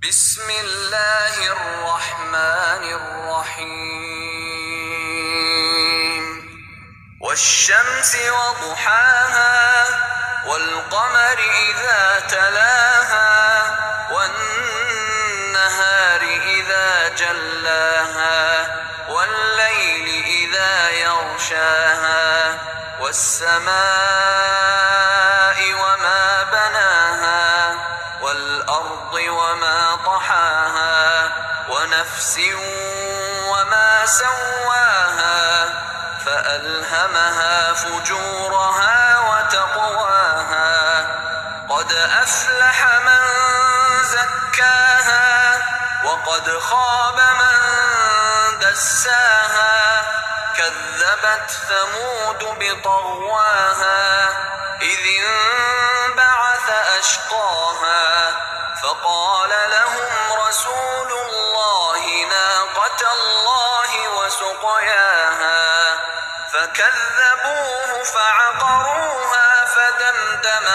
بسم اللہ الرحمن الرحیم والشمس وضحاها والقمر اذا تلاها والنهار اذا جلاها والليل اذا يغشاها والسماء وما بناها والأرض وما طحاها ونفس وما سواها فألهمها فجورها وتقواها قد أفلح من زكاها وقد خاب من دساها كذبت ثمود بطغواها إذ انبعث أشقاها فقال لهم رسول الله ناقة الله وسقياها فكذبوه فعقروها فدمدم